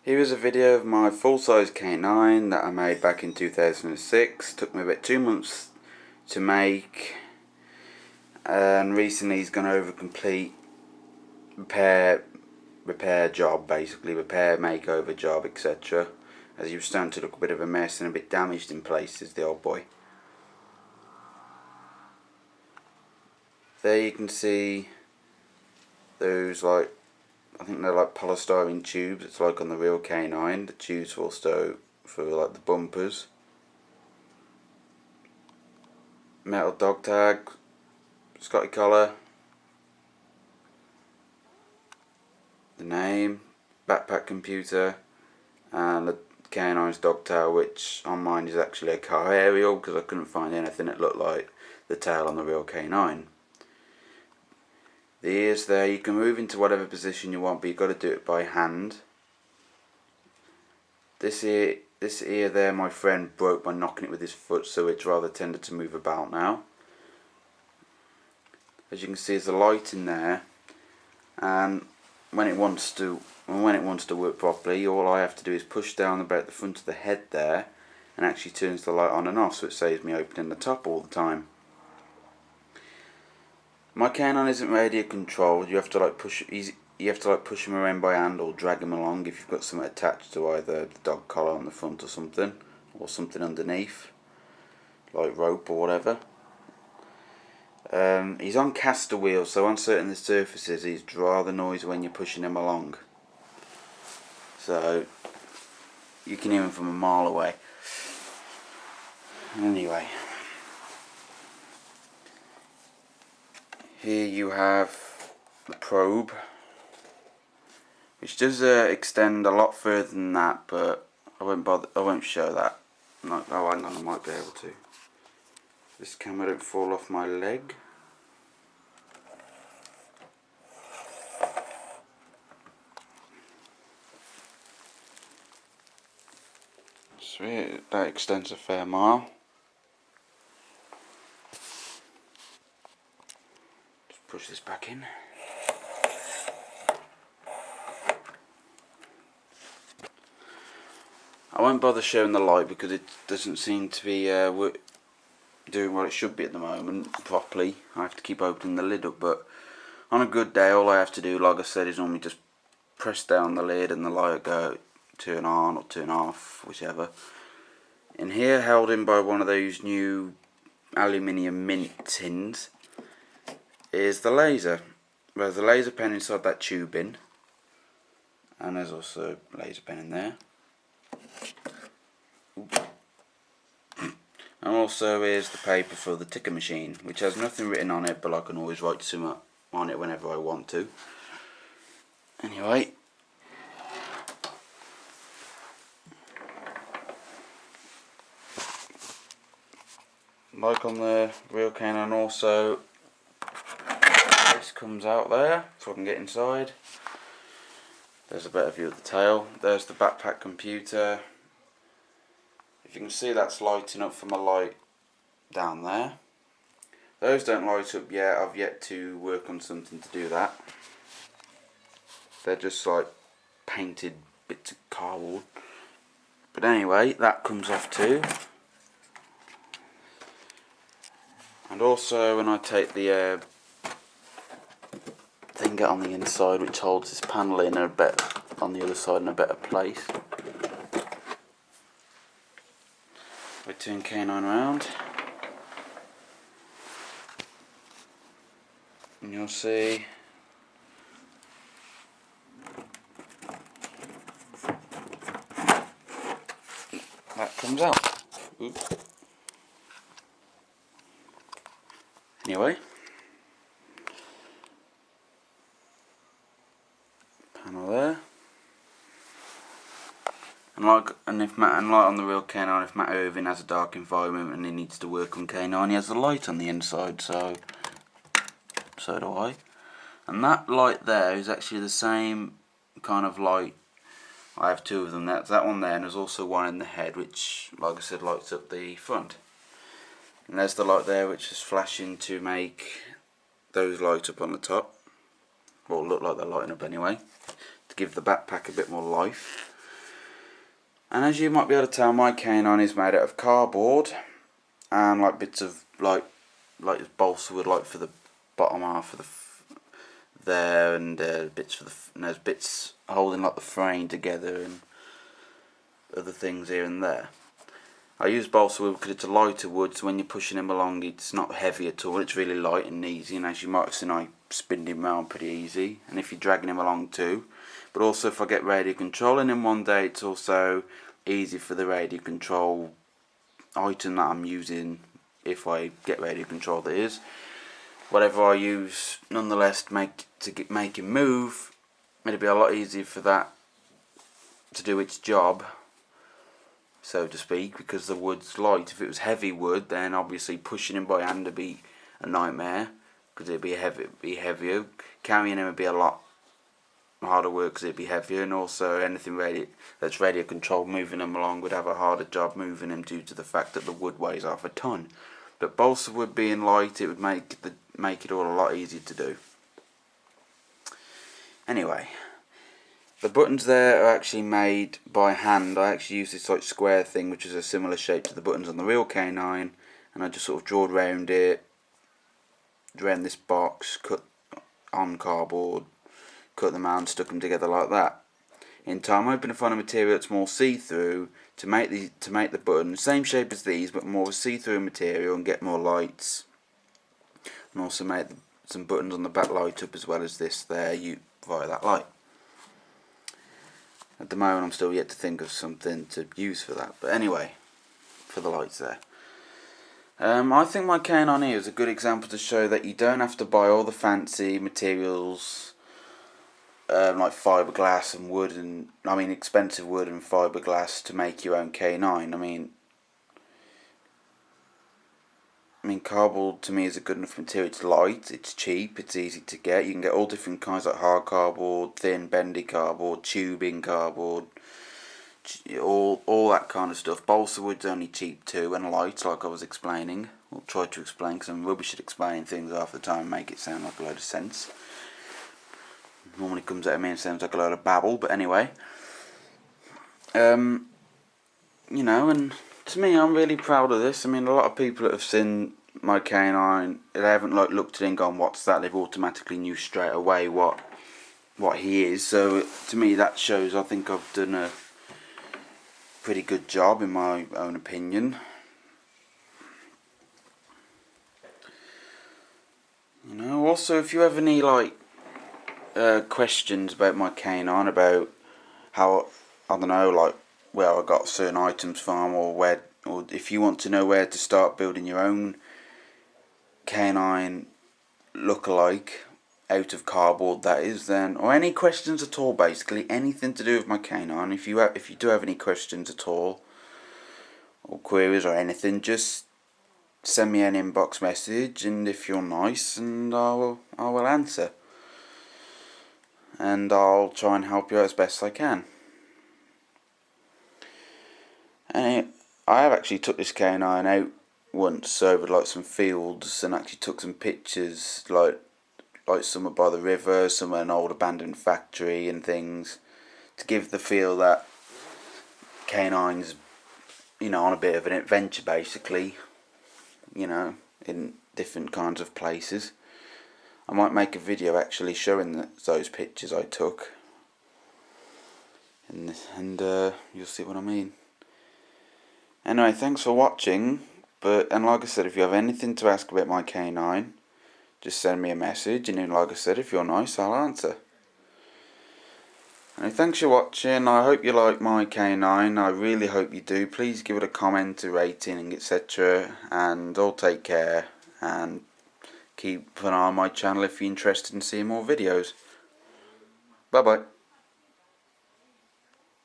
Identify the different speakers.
Speaker 1: Here is a video of my full-size K9 that I made back in 2006. Took me about 2 months to make, and recently he's gone over a complete repair job, basically repair, makeover job, etc. As he was starting to look a bit of a mess and a bit damaged in places, the old boy. There you can see those, like, I think they're like polystyrene tubes. It's like on the real K9, the tubes for like the bumpers. Metal dog tag, Scotty collar, the name, backpack computer, and the K9's dog tail, which on mine is actually a car aerial because I couldn't find anything that looked like the tail on the real K9. The ears there, you can move into whatever position you want, but you've got to do it by hand. This ear there, my friend broke by knocking it with his foot, so it's rather tender to move about now. As you can see, there's a light in there, and when it wants to work properly, all I have to do is push down about the front of the head there, and actually turns the light on and off, so it saves me opening the top all the time. My K9 isn't radio controlled. You have to push him around by hand or drag him along if you've got something attached to either the dog collar on the front or something underneath, like rope or whatever. He's on caster wheels, so on certain surfaces he's rather noisy when you're pushing him along. So you can hear him from a mile away. Anyway. Here you have the probe, which does extend a lot further than that, but I won't show that. Oh, hang on, I might be able to. This camera don't fall off my leg. Sweet, that extends a fair mile. Push this back in. I won't bother showing the light because it doesn't seem to be doing what it should be at the moment properly. I have to keep opening the lid up, but on a good day all I have to do, like I said, is normally just press down the lid and the light will go turn on or turn off, whichever. In here, held in by one of those new aluminium mint tins, is the laser. There's a laser pen inside that tube in, and there's also a laser pen in there. And also is the paper for the ticker machine, which has nothing written on it, but I can always write something on it whenever I want to. Anyway, like on the real K9 also, this comes out there so I can get inside. There's a better view of the tail. There's the backpack computer. If you can see, that's lighting up from a light down there. Those don't light up yet. I've yet to work on something to do that. They're just like painted bits of cardboard. But anyway, that comes off too. And also when I take the thing on the inside which holds this panel in a bit on the other side in a better place, I turn K9 around and you'll see that comes out. Oops. Anyway, panel there, and like on the real K9, if Matt Irving has a dark environment and he needs to work on K9, he has a light on the inside, so do I. And that light there is actually the same kind of light. I have two of them. That's that one there, and there's also one in the head, which, like I said, lights up the front. And there's the light there, which is flashing to make those light up on the top, or look like they're lighting up anyway, to give the backpack a bit more life. And as you might be able to tell, my canine is made out of cardboard and like bits of like balsa wood, like for the bottom half of there, and bits for and there's bits holding like the frame together and other things here and there. I use balsa wood because it's a lighter wood, so when you're pushing him along it's not heavy at all, it's really light and easy, and as you might have seen I spin him around pretty easy, and if you're dragging him along too. But also if I get radio control in him one day, it's also easy for the radio control item that I'm using, if I get radio control that is. Whatever I use, nonetheless, make him move, it'll be a lot easier for that to do its job, so to speak, because the wood's light. If it was heavy wood, then obviously pushing him by hand would be a nightmare, because it'd be heavier. Carrying him would be a lot harder work because it'd be heavier, and also anything that's radio controlled moving him along would have a harder job moving him due to the fact that the wood weighs half a ton. But balsa wood being light, it would make it all a lot easier to do. Anyway, the buttons there are actually made by hand. I actually use this like square thing, which is a similar shape to the buttons on the real canine, and I just sort of drawed around it, around this box, cut on cardboard, cut them out and stuck them together like that. In time, I'm hoping to find a material that's more see-through to make the button same shape as these, but more see-through material, and get more lights, and also make some buttons on the back light up as well as this there via that light. At the moment I'm still yet to think of something to use for that, but anyway, for the lights there. I think my canine here is a good example to show that you don't have to buy all the fancy materials like fiberglass and wood, and expensive wood and fiberglass to make your own canine. I mean cardboard to me is a good enough material. It's light, it's cheap, it's easy to get. You can get all different kinds, like hard cardboard, thin, bendy cardboard, tubing cardboard, all that kind of stuff. Balsa wood's only cheap too, and light, like I was explaining. I'll try to explain, because I'm rubbish at explaining things half the time and make it sound like a load of sense. Normally comes out of me and sounds like a load of babble, but anyway. And to me, I'm really proud of this. A lot of people that have seen my canine, they haven't looked at it and gone, what's that? They've automatically knew straight away what he is. So to me that shows I think I've done a pretty good job in my own opinion. Also if you have any questions about my canine, about how, I don't know, where I got certain items from, or if you want to know where to start building your own canine look-alike out of cardboard, that is, then, or any questions at all, basically anything to do with my canine, if you do have any questions at all, or queries or anything, just send me an inbox message, and if you're nice, and I will answer, and I'll try and help you out as best I can. And I have actually took this canine out once over some fields, and actually took some pictures, like somewhere by the river, somewhere an old abandoned factory and things, to give the feel that canines, on a bit of an adventure basically, in different kinds of places. I might make a video actually showing those pictures I took, and you'll see what I mean. Anyway, thanks for watching, and like I said, if you have anything to ask about my canine, just send me a message, and then, like I said, if you're nice, I'll answer. Anyway, thanks for watching. I hope you like my canine. I really hope you do. Please give it a comment, a rating, etc. And all take care, and keep an eye on my channel if you're interested in seeing more videos. Bye bye.